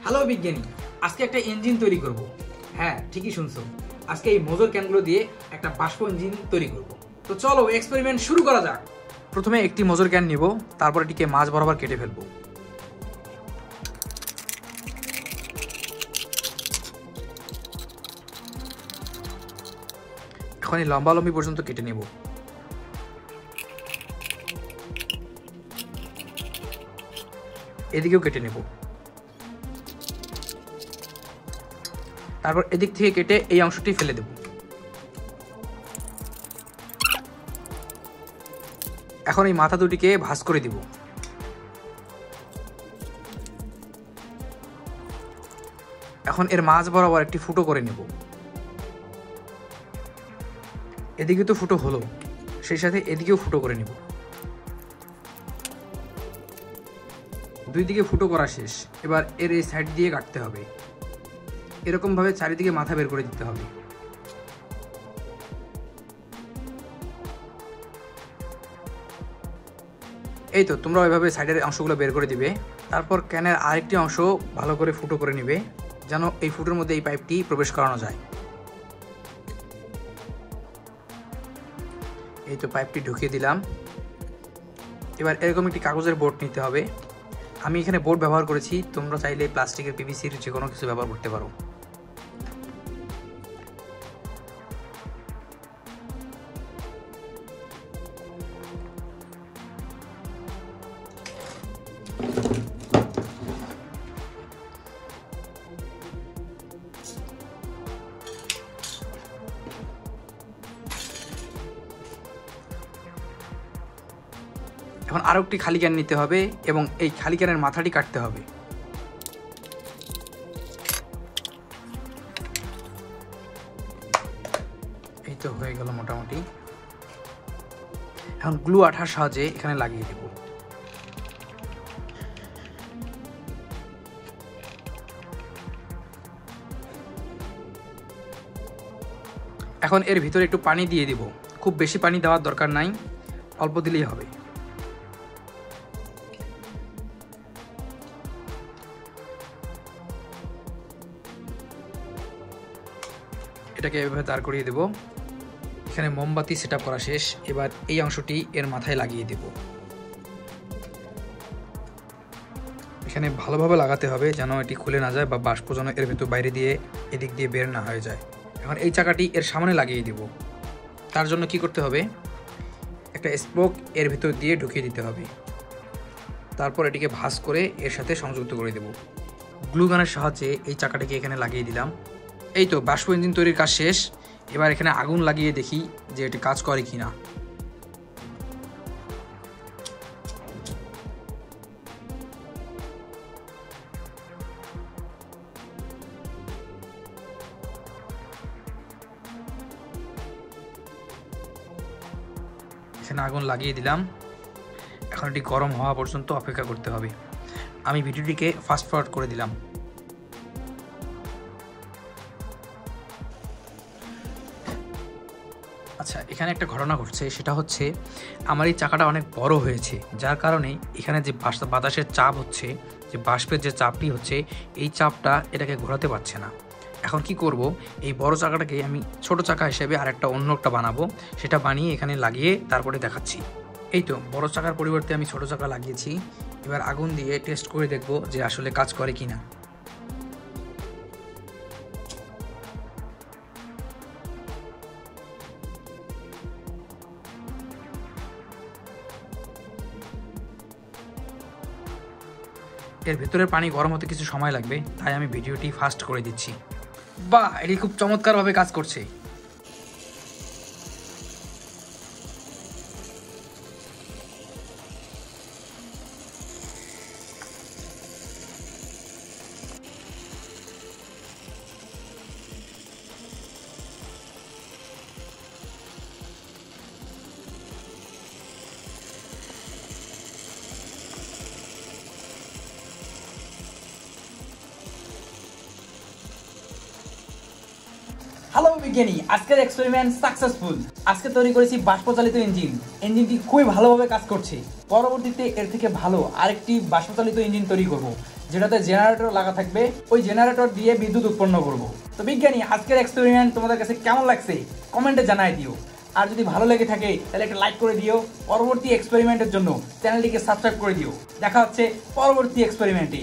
Hello বিজ্ঞানী, আজকে একটা ইঞ্জিন তৈরি করব। হ্যাঁ, ঠিকই শুনছো, আজকে এই মোজর ক্যানগুলো দিয়ে একটা বাষ্প ইঞ্জিন তৈরি করব। তো চলো এক্সপেরিমেন্ট শুরু করা যাক। প্রথমে একটি মোজর ক্যান নিব, তারপর এটিকে মাঝ বরাবর কেটে ফেলবো। এখন এই লম্বালম্বি পর্যন্ত কেটে নেব। এদিকেও কেটে নেব। তারপর এদিক থেকে কেটে এই অংশটি ফেলে দেব। এখন এই মাথা দুটিকে ভাঁজ করে দিব। এখন এর মাঝ বরাবর একটি ফুটো করে নেব। এদিকে তো ফুটো হলো, সেই সাথে এদিকেও ফুটো করে নেব। দুই দিকে ফুটো করা শেষ। এবার এর এই সাইড দিয়ে কাটতে হবে। এরকম ভাবে চারিদিকে মাথা বের করে দিতে হবে। এই তো তোমরা ওইভাবে সাইডের অংশগুলো বের করে দিবে। তারপর ক্যানের আরেকটি অংশ ভালো করে ফুটো করে নিবে, যেন এই ফুটোর মধ্যে এই পাইপটি প্রবেশ করানো যায়। এই তো পাইপটি ঢুকিয়ে দিলাম। এবার এরকম একটি কাগজের বোর্ড নিতে হবে। আমি এখানে বোর্ড ব্যবহার করেছি, তোমরা চাইলে প্লাস্টিকের, পিভিসির যে কোনো কিছু ব্যবহার করতে পারো। এখন আরো একটি খালি ক্যান নিতে হবে এবং এই খালি ক্যানের মাথাটি কাটতে হবে। এই তো হয়ে গেল মোটামুটি। এখন গ্লু আঠার সাহায্যে এখানে লাগিয়ে দেব। এখন এর ভিতরে একটু পানি দিয়ে দিব। খুব বেশি পানি দেওয়ার দরকার নাই, অল্প দিলেই হবে। এটাকে এভাবে দাঁড় করিয়ে দেব। এখানে মোমবাতি সেট করা শেষ। এবার এই অংশটি এর মাথায় লাগিয়ে দেব। এখানে ভালোভাবে লাগাতে হবে, যেন এটি খুলে না যায় বা বাষ্প যেন এর ভেতর বাইরে দিয়ে এদিক দিয়ে বের না হয়ে যায়। এখন এই চাকাটি এর সামনে লাগিয়ে দেব। তার জন্য কি করতে হবে, একটা স্পোক এর ভিতর দিয়ে ঢুকিয়ে দিতে হবে। তারপর এটিকে ভাঁজ করে এর সাথে সংযুক্ত করে দেব। গ্লু গানের সাহায্যে এই চাকাটিকে এখানে লাগিয়ে দিলাম। এই তো বাষ্প ইঞ্জিন তৈরির কাজ শেষ। এবার এখানে আগুন লাগিয়ে দেখি যে এটি কাজ করে কিনা। এখানে আগুন লাগিয়ে দিলাম। এখন এটি গরম হওয়া পর্যন্ত অপেক্ষা করতে হবে। আমি ভিডিওটিকে ফাস্ট ফরওয়ার্ড করে দিলাম। আচ্ছা, এখানে একটা ঘটনা ঘটছে, সেটা হচ্ছে আমার এই চাকাটা অনেক বড় হয়েছে, যার কারণে এখানে যে বাতাসের চাপ হচ্ছে, যে বাষ্পের যে চাপটি হচ্ছে, এই চাপটা এটাকে ঘোরাতে পারছে না। এখন কি করব, এই বড় চাকাটাকে আমি ছোট চাকা হিসেবে আরেকটা অন্য একটা বানাবো। সেটা বানিয়ে এখানে লাগিয়ে তারপরে দেখাচ্ছি। এই তো বড় চাকার পরিবর্তে আমি ছোট চাকা লাগিয়েছি। এবার আগুন দিয়ে টেস্ট করে দেখব যে আসলে কাজ করে কিনা। এর ভেতরের পানি গরম হতে কিছু সময় লাগবে, তাই আমি ভিডিওটি ফাস্ট করে দিচ্ছি। বাহ, এটি খুব চমৎকারভাবে কাজ করছে। হ্যালো বিজ্ঞানী, আজকের এক্সপেরিমেন্ট সাকসেসফুল। আজকে তৈরি করেছি বাষ্পচালিত ইঞ্জিন। ইঞ্জিনটি খুবই ভালোভাবে কাজ করছে। পরবর্তীতে এর থেকে ভালো আরেকটি বাষ্পচালিত ইঞ্জিন তৈরি করব, যেটাতে জেনারেটর লাগা থাকবে, ওই জেনারেটর দিয়ে বিদ্যুৎ উৎপন্ন করব। তো বিজ্ঞানী, আজকের এক্সপেরিমেন্ট তোমাদের কাছে কেমন লাগছে কমেন্টে জানাই দিও। আর যদি ভালো লেগে থাকে তাহলে একটা লাইক করে দিও। পরবর্তী এক্সপেরিমেন্টের জন্য চ্যানেলটিকে সাবস্ক্রাইব করে দিও। দেখা হচ্ছে পরবর্তী এক্সপেরিমেন্টে।